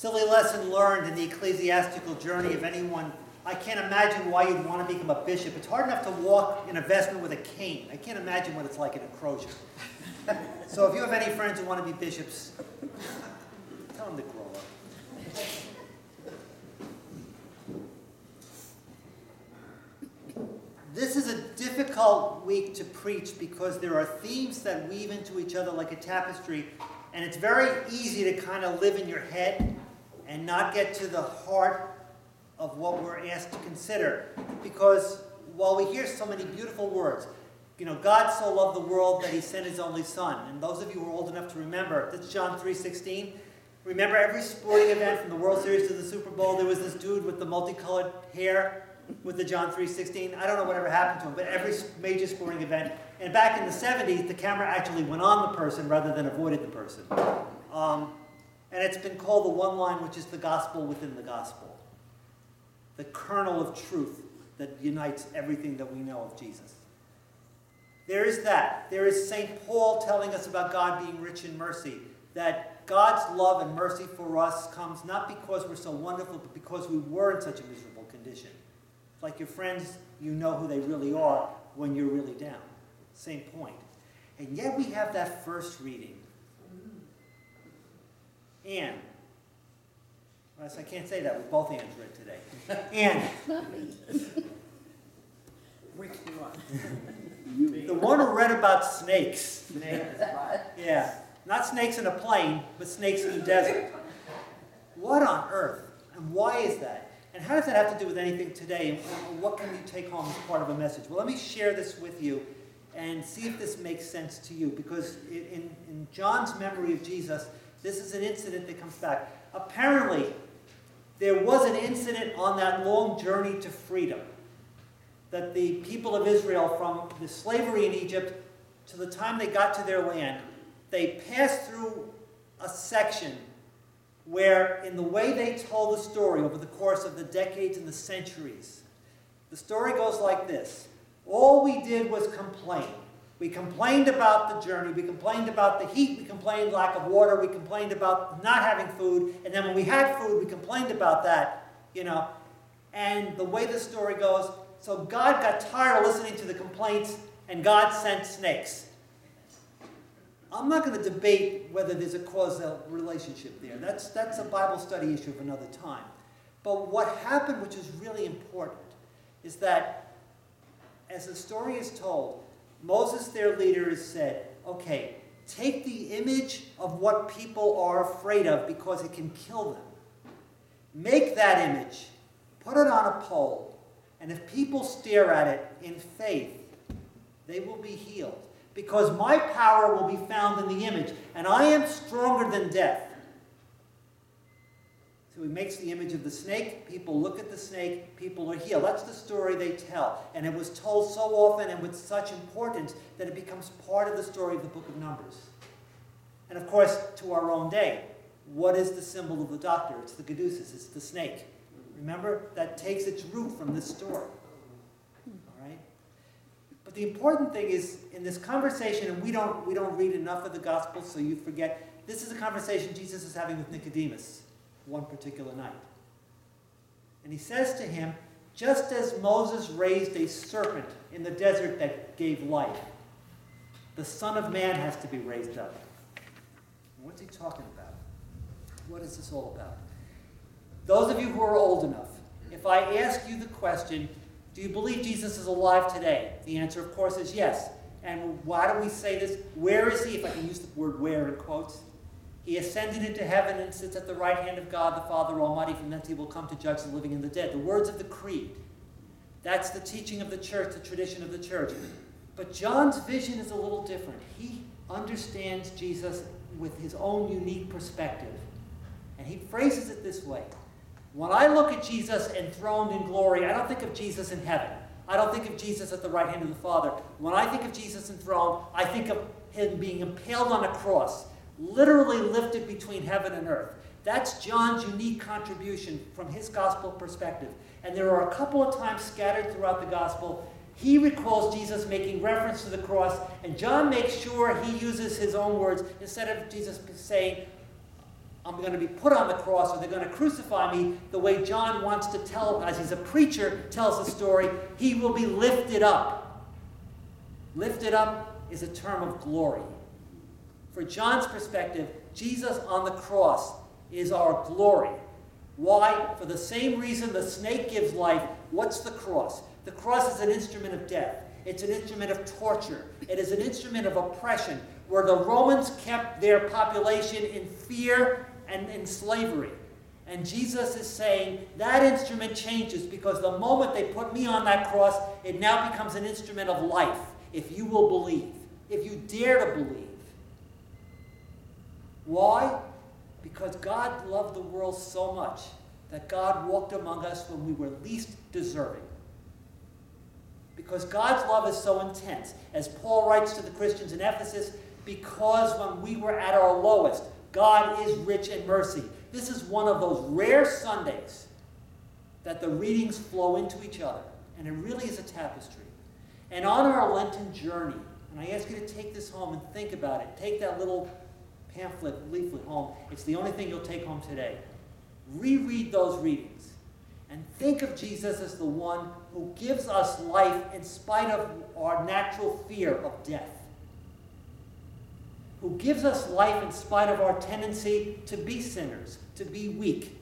Silly lesson learned in the ecclesiastical journey of anyone. I can't imagine why you'd want to become a bishop. It's hard enough to walk in a vestment with a cane. I can't imagine what it's like in a crosier. So if you have any friends who want to be bishops, tell them to grow up. This is a difficult week to preach because there are themes that weave into each other like a tapestry, and it's very easy to kind of live in your head and not get to the heart of what we're asked to consider. Because while we hear so many beautiful words, God so loved the world that he sent his only son. And those of you who are old enough to remember, that's John 3:16. Remember every sporting event from the World Series to the Super Bowl, there was this dude with the multicolored hair with the John 3:16. I don't know whatever happened to him, but every major sporting event. And back in the 70s, the camera actually went on the person rather than avoided the person. And it's been called the one line, which is the gospel within the gospel. The kernel of truth that unites everything that we know of Jesus. There is that. There is St. Paul telling us about God being rich in mercy. That God's love and mercy for us comes not because we're so wonderful, but because we were in such a miserable condition. Like your friends, you know who they really are when you're really down. Same point. And yet we have that first reading. Anne. I can't say that with both hands read today. Anne. Which one? The one who read about snakes. Yeah. Not snakes in a plane, but snakes in the desert. What on earth? And why is that? And how does that have to do with anything today? And what can you take home as part of a message? Well, let me share this with you and see if this makes sense to you. Because in John's memory of Jesus, this is an incident that comes back. Apparently, there was an incident on that long journey to freedom that the people of Israel, from the slavery in Egypt to the time they got to their land, they passed through a section where, in the way they told the story over the course of the decades and the centuries, the story goes like this. All we did was complain. We complained about the journey. We complained about the heat. We complained lack of water. We complained about not having food. And then when we had food, we complained about that, And the way the story goes, so God got tired of listening to the complaints, and God sent snakes. I'm not going to debate whether there's a causal relationship there. That's a Bible study issue of another time. But what happened, which is really important, is that as the story is told, Moses, their leader, has said, okay, take the image of what people are afraid of because it can kill them. Make that image, put it on a pole, and if people stare at it in faith, they will be healed. Because my power will be found in the image, and I am stronger than death. So he makes the image of the snake. People look at the snake. People are healed. That's the story they tell. And it was told so often and with such importance that it becomes part of the story of the book of Numbers. And of course, to our own day, what is the symbol of the doctor? It's the caduceus. It's the snake. Remember? That takes its root from this story. All right? But the important thing is, in this conversation, and we don't read enough of the Gospels, so you forget, this is a conversation Jesus is having with Nicodemus one particular night. And he says to him, just as Moses raised a serpent in the desert that gave life, the Son of Man has to be raised up. What's he talking about? What is this all about? Those of you who are old enough, if I ask you the question, do you believe Jesus is alive today? The answer, of course, is yes. And why do we say this? Where is he? If I can use the word where in quotes. He ascended into heaven and sits at the right hand of God, the Father Almighty. From thence he will come to judge the living and the dead. The words of the creed. That's the teaching of the church, the tradition of the church. But John's vision is a little different. He understands Jesus with his own unique perspective. And he phrases it this way. When I look at Jesus enthroned in glory, I don't think of Jesus in heaven. I don't think of Jesus at the right hand of the Father. When I think of Jesus enthroned, I think of him being impaled on a cross, literally lifted between heaven and earth. That's John's unique contribution from his gospel perspective. And there are a couple of times scattered throughout the gospel, he recalls Jesus making reference to the cross, and John makes sure he uses his own words. Instead of Jesus saying, I'm going to be put on the cross, or they're going to crucify me the way John wants to tell, as he's a preacher, tells the story. He will be lifted up. Lifted up is a term of glory. For John's perspective, Jesus on the cross is our glory. Why? For the same reason the snake gives life. What's the cross? The cross is an instrument of death. It's an instrument of torture. It is an instrument of oppression, where the Romans kept their population in fear and in slavery. And Jesus is saying that instrument changes, because the moment they put me on that cross, it now becomes an instrument of life, if you will believe, if you dare to believe. Why? Because God loved the world so much that God walked among us when we were least deserving. Because God's love is so intense. As Paul writes to the Christians in Ephesus, because when we were at our lowest, God is rich in mercy. This is one of those rare Sundays that the readings flow into each other. And it really is a tapestry. And on our Lenten journey, and I ask you to take this home and think about it. Take that little leaflet home. It's the only thing you'll take home today. Reread those readings. And think of Jesus as the one who gives us life in spite of our natural fear of death. Who gives us life in spite of our tendency to be sinners, to be weak,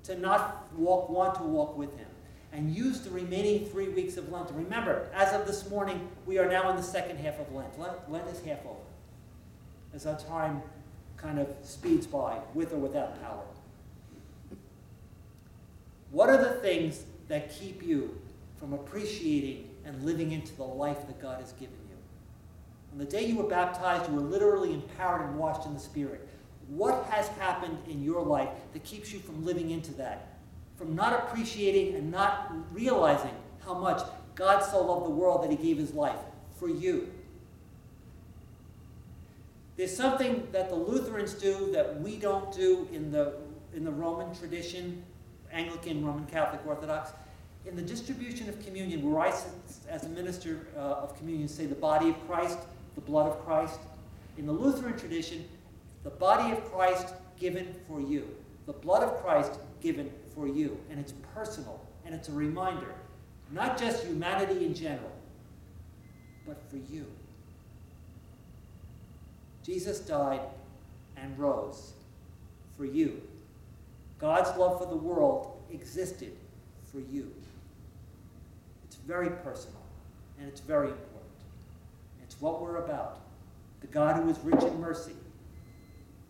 to not want to walk with him. And use the remaining 3 weeks of Lent. And remember, as of this morning, we are now in the second half of Lent. Lent is half over, as our time kind of speeds by, with or without power. What are the things that keep you from appreciating and living into the life that God has given you? On the day you were baptized, you were literally empowered and washed in the Spirit. What has happened in your life that keeps you from living into that? From not appreciating and not realizing how much God so loved the world that he gave his life for you? There's something that the Lutherans do that we don't do in the Roman tradition, Anglican, Roman Catholic, Orthodox. In the distribution of communion, where I, as a minister of communion, say the body of Christ, the blood of Christ. In the Lutheran tradition, the body of Christ given for you. The blood of Christ given for you. And it's personal, and it's a reminder, not just humanity in general, but for you. Jesus died and rose for you. God's love for the world existed for you. It's very personal, and it's very important. It's what we're about. The God who is rich in mercy,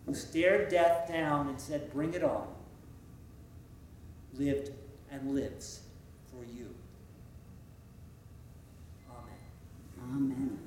who stared death down and said, "Bring it on," lived and lives for you. Amen. Amen.